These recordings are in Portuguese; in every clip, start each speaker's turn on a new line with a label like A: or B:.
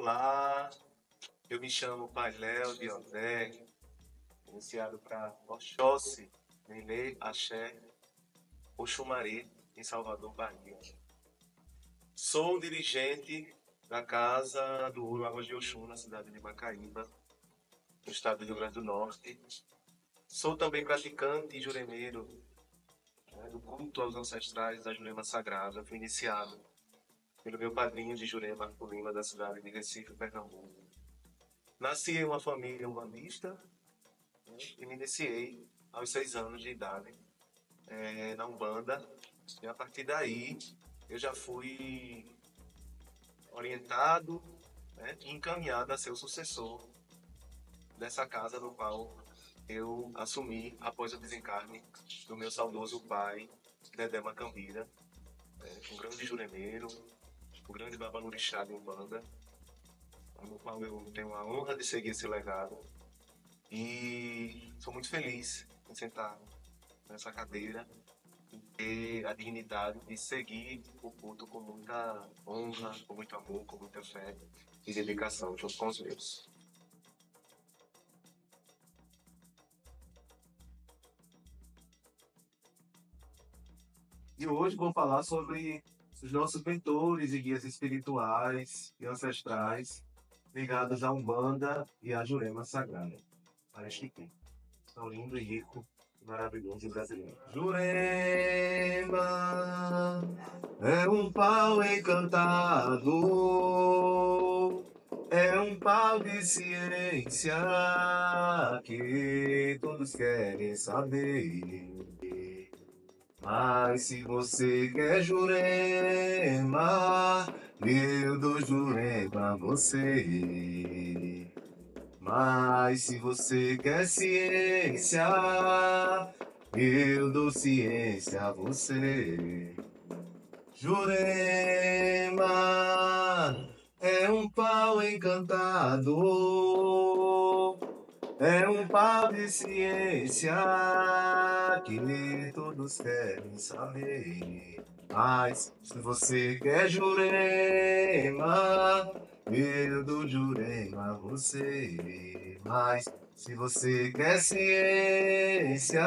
A: Olá, eu me chamo Pai Léo de Odé, iniciado para Oxóssi, Nenê, Axé, Oxumaré, em Salvador, Bahia. Sou dirigente da Casa do Ouro Águas de Oxum, na cidade de Macaíba, no estado do Rio Grande do Norte. Sou também praticante e juremeiro, né, do culto aos ancestrais da Jurema Sagrada. Fui iniciado pelo meu padrinho de Jurema, Arthur Lima, da cidade de Recife, Pernambuco. Nasci em uma família umbandista, né, e me iniciei aos 6 anos de idade na Umbanda. E a partir daí eu já fui orientado, né, e encaminhado a ser o sucessor dessa casa no qual eu assumi após o desencarne do meu saudoso pai, Dedé Macambira, um grande juremeiro, um grande babalorixá de Umbanda, no qual eu tenho a honra de seguir esse legado. E sou muito feliz em sentar nessa cadeira e ter a dignidade de seguir o culto com muita honra, com muito amor, com muita fé e dedicação junto com os meus. E hoje vou falar sobre os nossos mentores e guias espirituais e ancestrais ligados à Umbanda e à Jurema Sagrada. Para este tempo. Tão lindo e rico, maravilhoso e brasileiro. Jurema é um pau encantado, é um pau de ciência que todos querem saber. Mas se você quer Jurema, eu dou Jurema a você. Mas se você quer ciência, eu dou ciência a você. Jurema é um pau encantado, é um pau de ciência que todos querem saber. Mas se você quer Jurema, eu dou Jurema a você. Mas se você quer ciência,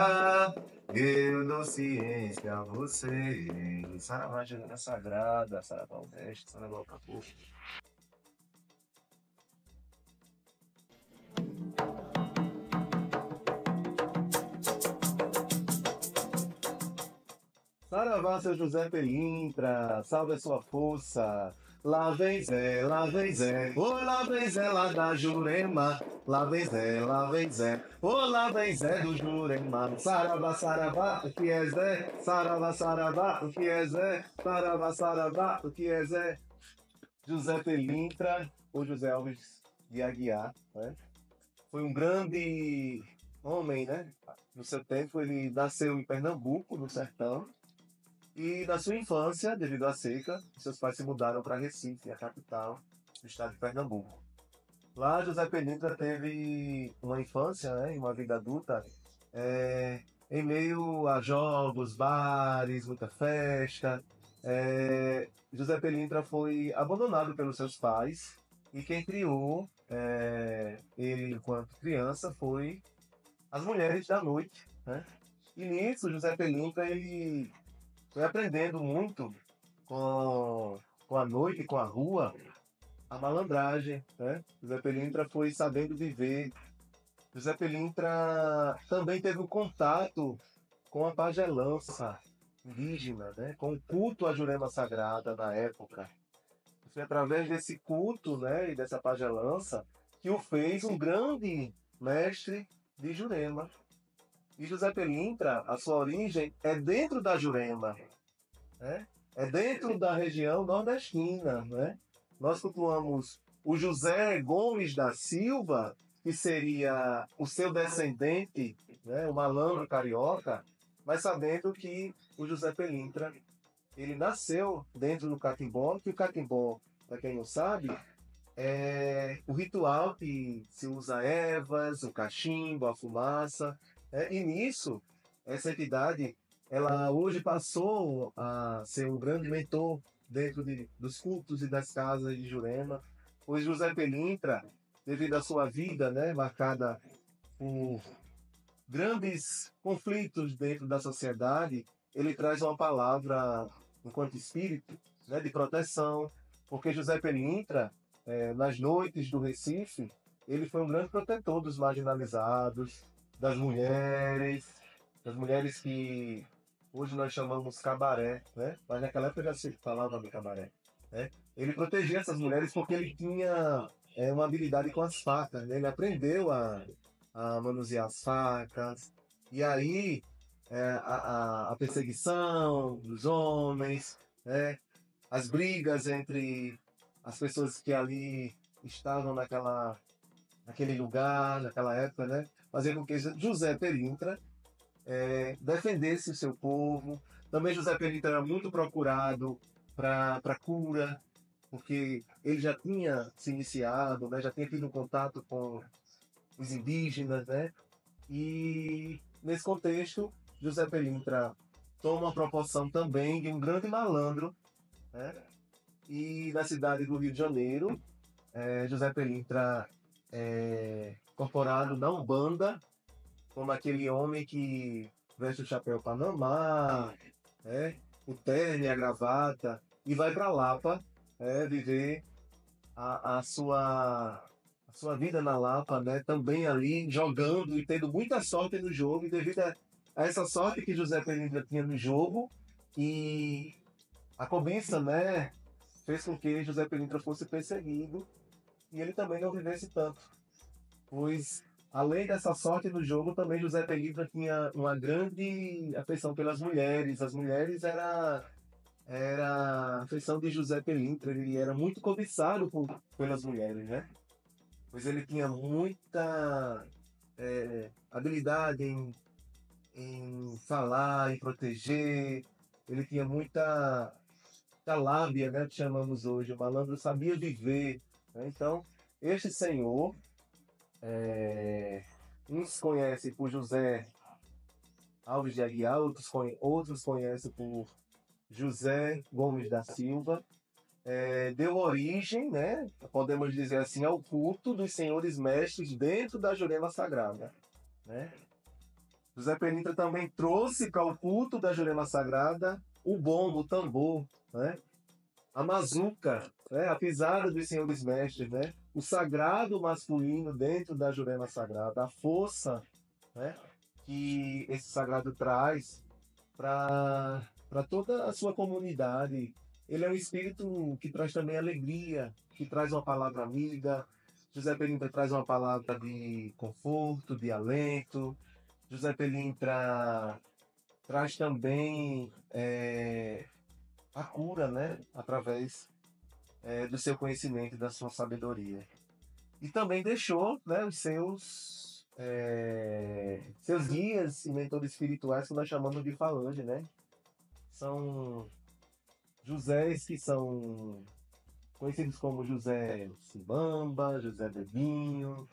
A: eu dou ciência a você. Saravá, Jurema Sagrada, Saravá Oeste, Saravá Caboclo. Saravá, seu José Pelintra, salve a sua força. Lá vem Zé, lá vem Zé, ô lá vem Zé lá da Jurema. Lá vem Zé, lá vem Zé, ô lá vem Zé do Jurema. Saravá, saravá, o que é Zé? Saravá, saravá, o que é Zé? Saravá, saravá, o que é Zé? José Pelintra, ou José Alves de Aguiar, né? Foi um grande homem, né? No seu tempo, ele nasceu em Pernambuco, no sertão. E na sua infância, devido à seca, seus pais se mudaram para Recife, a capital do estado de Pernambuco. Lá, José Pelintra teve uma infância, né, e uma vida adulta em meio a jogos, bares, muita festa. José Pelintra foi abandonado pelos seus pais e quem criou ele enquanto criança foi as mulheres da noite, né? E nisso, José Pelintra ele foi aprendendo muito com a noite, com a rua, a malandragem, né? José Pelintra foi sabendo viver. José Pelintra também teve um contato com a pagelança indígena, né? Com o culto à Jurema Sagrada na época. Foi através desse culto, né, e dessa pagelança que o fez um grande mestre de Jurema. E José Pelintra, a sua origem é dentro da Jurema, né? É dentro da região nordestina, né? Nós cultuamos o José Gomes da Silva, que seria o seu descendente, né? O malandro carioca, mas sabendo que o José Pelintra, ele nasceu dentro do catimbó, que o catimbó, para quem não sabe, é o ritual que se usa ervas, o cachimbo, a fumaça, e nisso, essa entidade, ela hoje passou a ser um grande mentor dentro dos cultos e das casas de Jurema. pois José Pelintra, devido à sua vida, né, marcada por grandes conflitos dentro da sociedade, ele traz uma palavra, enquanto espírito, né, de proteção, porque José Pelintra, nas noites do Recife, ele foi um grande protetor dos marginalizados, das mulheres que hoje nós chamamos cabaré, né? Mas naquela época já se falava de cabaré, né? Ele protegia essas mulheres porque ele tinha uma habilidade com as facas, né? Ele aprendeu a manusear as facas, e aí a perseguição dos homens, né? As brigas entre as pessoas que ali estavam naquele lugar, naquela época, né? Fazia com que José Pelintra defendesse o seu povo. Também José Pelintra era muito procurado para cura, porque ele já tinha se iniciado, né? Já tinha tido um contato com os indígenas, né? E nesse contexto, José Pelintra toma uma proporção também de um grande malandro, né? E na cidade do Rio de Janeiro, José Pelintra é incorporado na Umbanda como aquele homem que veste o chapéu Panamá, o terno e a gravata, e vai para Lapa viver a sua vida na Lapa, né? Também ali jogando e tendo muita sorte no jogo, e devido a essa sorte que José Pelintra tinha no jogo, e a cobiça, né, fez com que José Pelintra fosse perseguido e ele também não vivesse tanto, pois além dessa sorte no jogo, também José Pelintra tinha uma grande afeição pelas mulheres. As mulheres era a afeição de José Pelintra, ele era muito cobiçado pelas mulheres, né? Pois ele tinha muita habilidade em falar, em proteger, ele tinha muita lábia, né, que chamamos hoje. O malandro sabia viver, né? Então, este senhor, uns conhecem por José Alves de Aguiar, outros conhecem por José Gomes da Silva, deu origem, né, podemos dizer assim, ao culto dos senhores mestres dentro da Jurema Sagrada, né? José Pelintra também trouxe para o culto da Jurema Sagrada o bombo, o tambor, né? A mazuca, né? A pisada dos senhores mestres, né? O sagrado masculino dentro da Jurema Sagrada, a força, né, que esse sagrado traz para toda a sua comunidade. Ele é um espírito que traz também alegria, que traz uma palavra amiga. José Pelintra traz uma palavra de conforto, de alento. José Pelintra traz também a cura, né, através do seu conhecimento e da sua sabedoria. E também deixou, né, os seus guias e mentores espirituais, que nós chamamos de falange, né? São Josés que são conhecidos como José Simbamba, José Bebinho,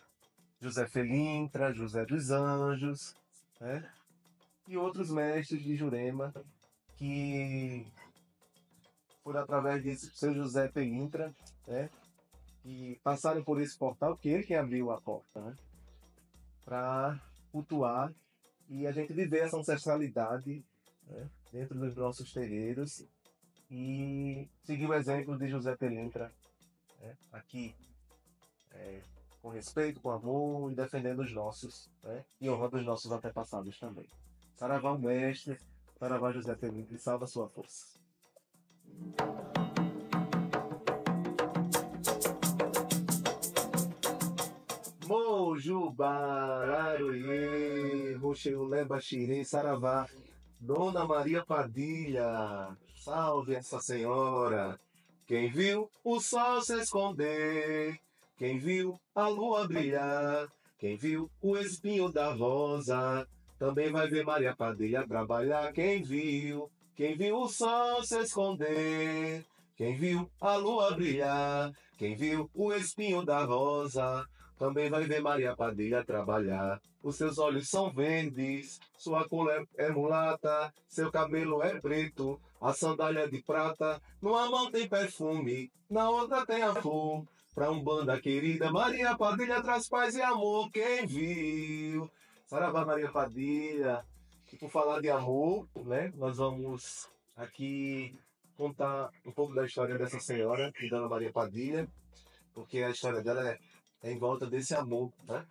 A: José Pelintra, José dos Anjos, né? E outros mestres de Jurema que foram através desse seu José Pelintra, né, e passaram por esse portal, que ele que abriu a porta, né, para cultuar e a gente viver essa ancestralidade, né, dentro dos nossos terreiros, e seguir o exemplo de José Pelintra, né, aqui, com respeito, com amor, e defendendo os nossos, né, e honrando os nossos antepassados também. Saravá o mestre, saravá José Pelintra, e salva a sua força. Mojubá, Aroie, Rocheulé, Baxirê, Saravá, Dona Maria Padilha, salve essa senhora. Quem viu o sol se esconder, quem viu a lua brilhar, quem viu o espinho da rosa, também vai ver Maria Padilha trabalhar. Quem viu o sol se esconder, quem viu a lua brilhar, quem viu o espinho da rosa, também vai ver Maria Padilha trabalhar. Os seus olhos são verdes, sua cor é mulata, seu cabelo é preto, a sandália é de prata, numa mão tem perfume, na outra tem a flor. pra Umbanda querida, Maria Padilha traz paz e amor, quem viu? Saravá, Maria Padilha. E por falar de amor, né, nós vamos aqui contar um pouco da história dessa senhora, de Dona Maria Padilha, porque a história dela é em volta desse amor, né?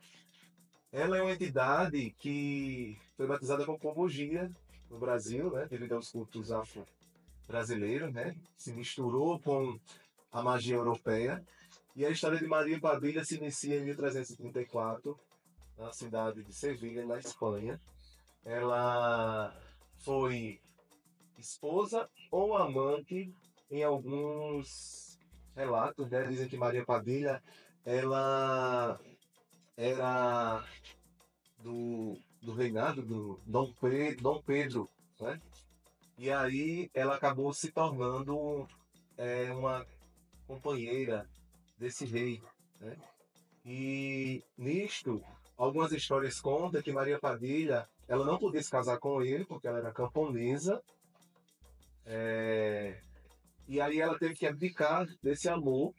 A: Ela é uma entidade que foi batizada como Pombogira no Brasil, né, devido aos cultos afro-brasileiros, né? Se misturou com a magia europeia. E a história de Maria Padilha se inicia em 1334, na cidade de Sevilha, na Espanha. Ela foi esposa ou amante em alguns relatos, né? Dizem que Maria Padilha ela era do reinado do Dom Pedro, né? E aí ela acabou se tornando uma companheira desse rei, né? E nisto, algumas histórias contam que Maria Padilha ela não podia se casar com ele porque ela era camponesa, e aí ela teve que abdicar desse amor,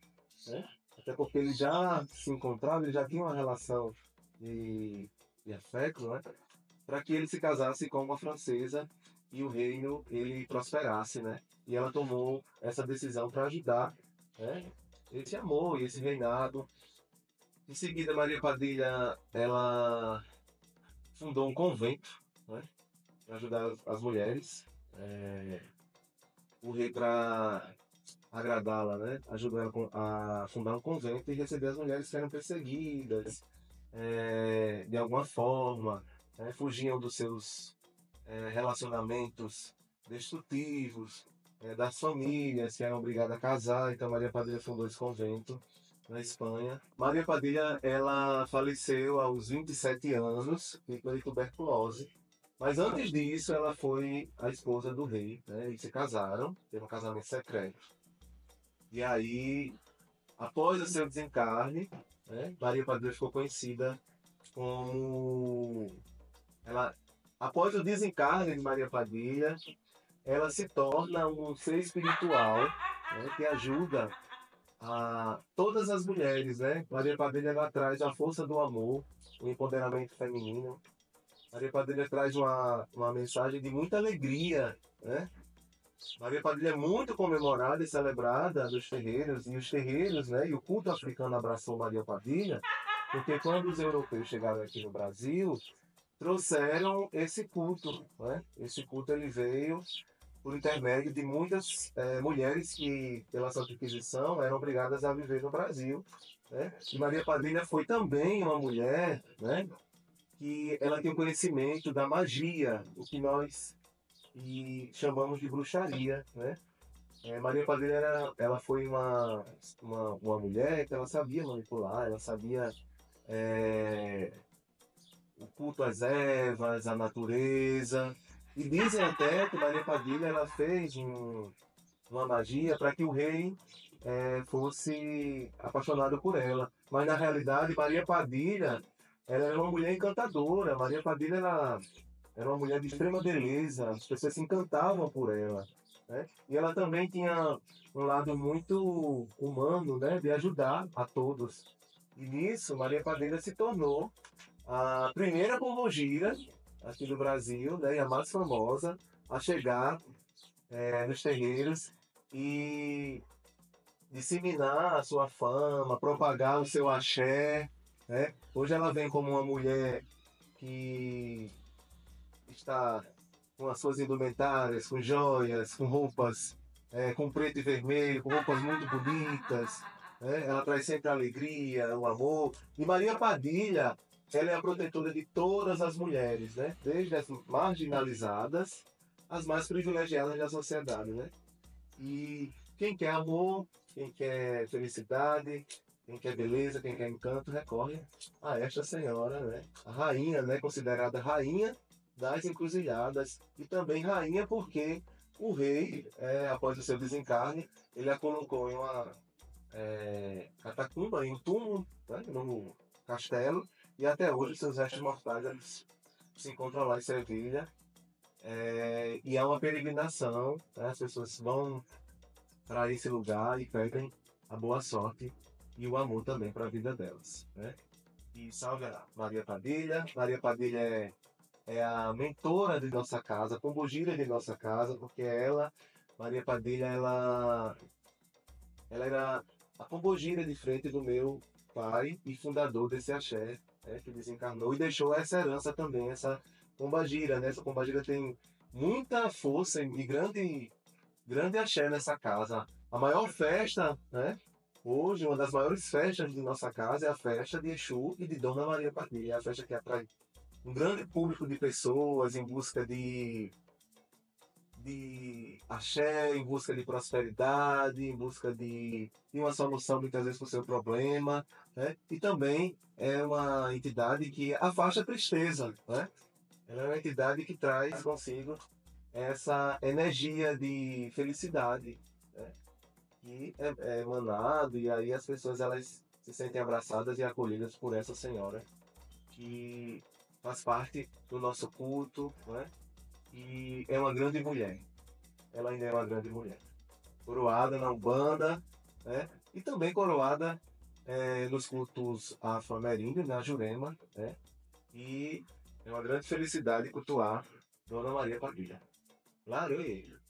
A: né? Até porque ele já se encontrava, ele já tinha uma relação de afeto, né? Para que ele se casasse com uma francesa e o reino ele prosperasse, né? E ela tomou essa decisão para ajudar, né, esse amor e esse reinado. Em seguida, Maria Padilha ela fundou um convento, né, para ajudar as mulheres. O rei, para agradá-la, né, ajudou ela a fundar um convento e receber as mulheres que eram perseguidas de alguma forma, né, fugiam dos seus relacionamentos destrutivos, das famílias que eram obrigadas a casar. Então Maria Padilha fundou esse convento na Espanha. Maria Padilha ela faleceu aos 27 anos, vítima de tuberculose. Mas antes disso, ela foi a esposa do rei, né? Eles se casaram, teve um casamento secreto. E aí, após o seu desencarne, né, Maria Padilha ficou conhecida como ela, após o desencarne de Maria Padilha, ela se torna um ser espiritual, né, que ajuda a todas as mulheres, né? Maria Padilha ela traz a força do amor, o empoderamento feminino. Maria Padilha traz uma mensagem de muita alegria, né? Maria Padilha é muito comemorada e celebrada nos terreiros, e os terreiros, né, e o culto africano abraçou Maria Padilha, porque quando os europeus chegaram aqui no Brasil, trouxeram esse culto, né? Esse culto ele veio por intermédio de muitas mulheres que, pela Santa Inquisição, eram obrigadas a viver no Brasil, né? E Maria Padilha foi também uma mulher, né, que ela tem o conhecimento da magia, o que nós chamamos de bruxaria, né? Maria Padilha ela foi uma mulher que ela sabia manipular, ela sabia o culto às ervas, à natureza. E dizem até que Maria Padilha ela fez uma magia para que o rei fosse apaixonado por ela. Mas na realidade, Maria Padilha ela era uma mulher encantadora. Maria Padilha era uma mulher de extrema beleza, as pessoas se encantavam por ela, né? E ela também tinha um lado muito humano, né, de ajudar a todos. E nisso, Maria Padilha se tornou a primeira pombogira aqui do Brasil, né, e a mais famosa a chegar nos terreiros e disseminar a sua fama, propagar o seu axé, né? Hoje ela vem como uma mulher que está com as suas indumentárias, com joias, com roupas com preto e vermelho, com roupas muito bonitas, né? Ela traz sempre a alegria, o amor. E Maria Padilha, ela é a protetora de todas as mulheres, né? Desde as marginalizadas às mais privilegiadas da sociedade, né? E quem quer amor, quem quer felicidade, quem quer beleza, quem quer encanto, recorre a esta senhora, né? A rainha, né? Considerada rainha das encruzilhadas e também rainha porque o rei, após o seu desencarne, ele a colocou em uma catacumba, em um túmulo, né? No castelo, e até hoje seus restos mortais eles se encontram lá em Sevilha. E é uma peregrinação, né? As pessoas vão para esse lugar e pedem a boa sorte e o amor também para a vida delas, né? E salve a Maria Padilha. Maria Padilha é a mentora de nossa casa, a pombogira de nossa casa, porque ela, Maria Padilha, ela era a pombogira de frente do meu pai e fundador desse axé, né, que desencarnou e deixou essa herança também, essa pombagira, né? Essa pombagira tem muita força e grande axé nessa casa. A maior festa, né? Hoje, uma das maiores festas de nossa casa é a festa de Exu e de Dona Maria Padilha. É a festa que atrai um grande público de pessoas em busca de axé, em busca de prosperidade, em busca de uma solução muitas vezes para o seu problema, né? E também é uma entidade que afasta a tristeza, né? Ela é uma entidade que traz consigo essa energia de felicidade, né? Que é emanado e aí as pessoas elas se sentem abraçadas e acolhidas por essa senhora que faz parte do nosso culto, né? E é uma grande mulher. Ela ainda é uma grande mulher. Coroada na Umbanda, né? E também coroada nos cultos afro-ameríndios, na Jurema, né? E é uma grande felicidade cultuar Dona Maria Padilha. Lareira.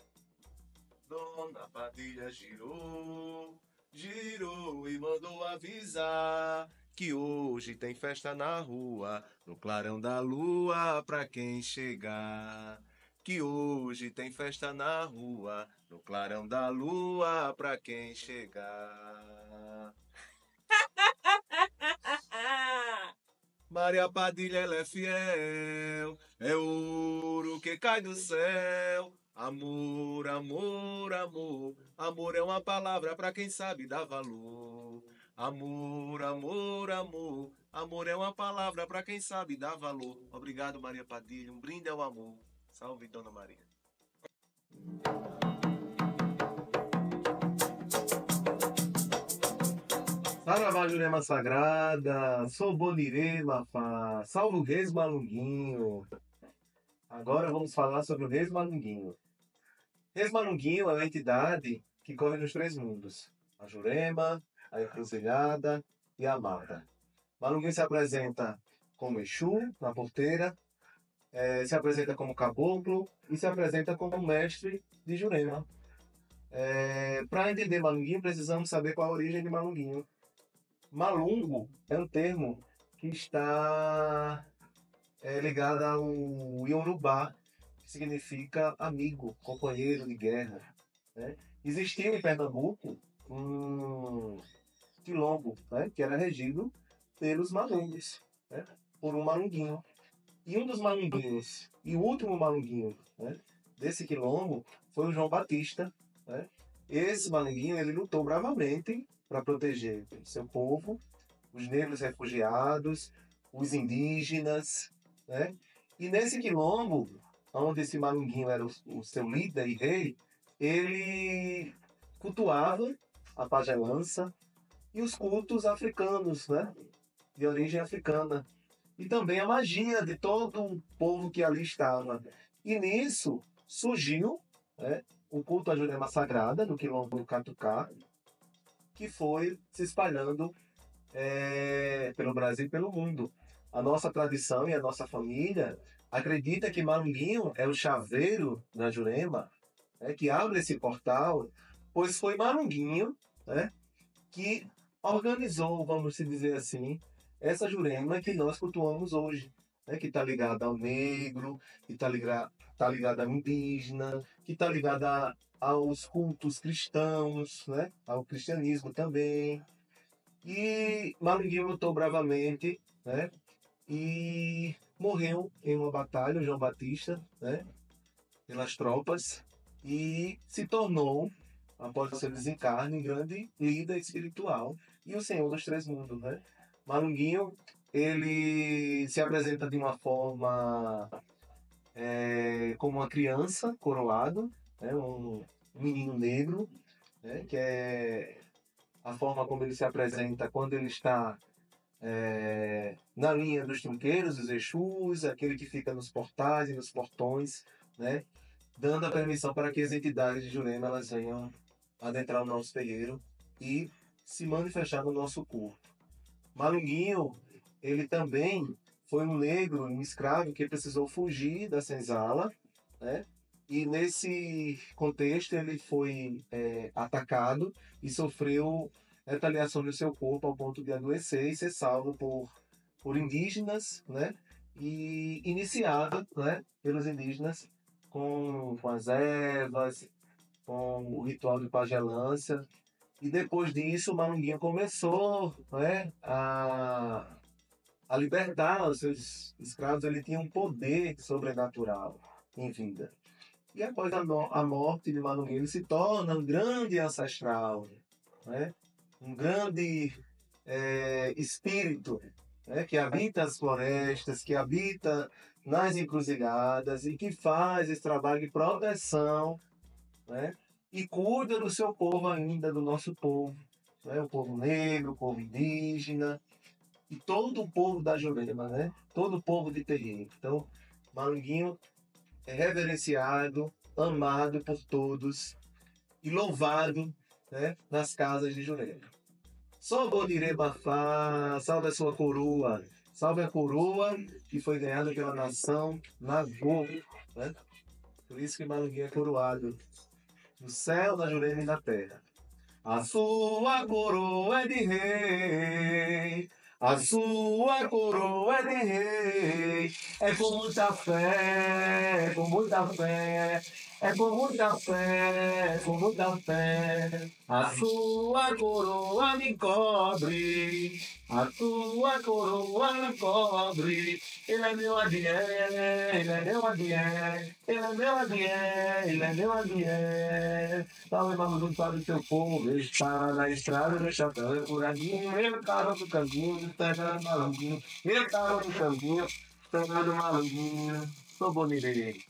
A: Dona Padilha girou, girou e mandou avisar que hoje tem festa na rua, no clarão da lua, pra quem chegar. Que hoje tem festa na rua, no clarão da lua, pra quem chegar. Maria Padilha, ela é fiel, é ouro que cai do céu. Amor, amor, amor, amor é uma palavra para quem sabe dar valor. Amor, amor, amor, amor é uma palavra para quem sabe dar valor. Obrigado, Maria Padilha, um brinde ao amor. Salve, Dona Maria. Saravá Jurema Sagrada, sou Bonirê, Mafá, salve o Reis Malunguinho. Agora vamos falar sobre o Reis Malunguinho. Reis Malunguinho é uma entidade que corre nos três mundos: a Jurema, a Encruzilhada e a Mata. Malunguinho se apresenta como Exu, na porteira, se apresenta como caboclo e se apresenta como mestre de Jurema. Para entender Malunguinho, precisamos saber qual a origem de Malunguinho. Malungo é um termo que está ligado ao Yorubá, que significa amigo, companheiro de guerra, né? Existia em Pernambuco um quilombo, né, que era regido pelos malungos, né, por um malunguinho. E um dos malunguinhos, e o último malunguinho, né, desse quilombo foi o João Batista. Né? Esse malunguinho ele lutou bravamente para proteger seu povo, os negros refugiados, os indígenas. Né? E nesse quilombo, onde esse malunguinho era o seu líder e rei, ele cultuava a pagelança e os cultos africanos, né? De origem africana. E também a magia de todo o povo que ali estava. E nisso surgiu, né, o culto à Jurema Sagrada, no quilombo do Catucá, que foi se espalhando pelo Brasil e pelo mundo. A nossa tradição e a nossa família acredita que Malunguinho é o chaveiro da Jurema, né, que abre esse portal, pois foi Malunguinho, né, que organizou, vamos dizer assim, essa Jurema que nós cultuamos hoje, né, que está ligada ao negro, que tá ligada ao indígena, que está ligada aos cultos cristãos, né, ao cristianismo também. E Malunguinho lutou bravamente, né, e morreu em uma batalha, o João Batista, né, pelas tropas, e se tornou, após o seu desencarne, um grande líder espiritual e o senhor dos três mundos. Né? Malunguinho, ele se apresenta de uma forma como uma criança coroado, né, um menino negro, né, que é a forma como ele se apresenta quando ele está na linha dos trinqueiros, dos Exus, aquele que fica nos portais e nos portões, né, dando a permissão para que as entidades de Jurema elas venham adentrar o nosso terreiro e se manifestar no nosso corpo. Malunguinho, ele também foi um negro, um escravo que precisou fugir da senzala, né? E nesse contexto ele foi atacado e sofreu retaliação no seu corpo ao ponto de adoecer e ser salvo por indígenas, né? E iniciado, né, pelos indígenas com as ervas, com o ritual de pagelância. E depois disso, o Malunguinho começou, né, a libertar os seus escravos. Ele tinha um poder sobrenatural em vida. E após a morte de Malunguinho, ele se torna um grande ancestral, né? Um grande espírito, né? Que habita as florestas, que habita nas encruzilhadas e que faz esse trabalho de proteção, né? E cuida do seu povo ainda, do nosso povo, né? O povo negro, o povo indígena e todo o povo da Jurema, né? Todo o povo de terreiro. Então, Malunguinho é reverenciado, amado por todos e louvado, né, nas casas de Jurema. Sobonire Bafá, salve a sua coroa, salve a coroa que foi ganhada pela nação Nagô, né? Por isso que Malunguinho é coroado no céu, na Jurema e na terra. A sua coroa é de rei, a sua coroa é de rei. É com muita fé, com muita fé, é com muita fé, com muita fé. A sua coroa me cobre, a sua coroa me cobre. Ele é meu adié, ele é meu adié, ele é meu adié, ele é meu adié. Salve, Malunguinho, salve o teu povo. Ele estava na estrada do chapéu furadinho. Ele estava no caminho, esperando Malunguinho. Ele estava no caminho, esperando Malunguinho. Sou bonirei.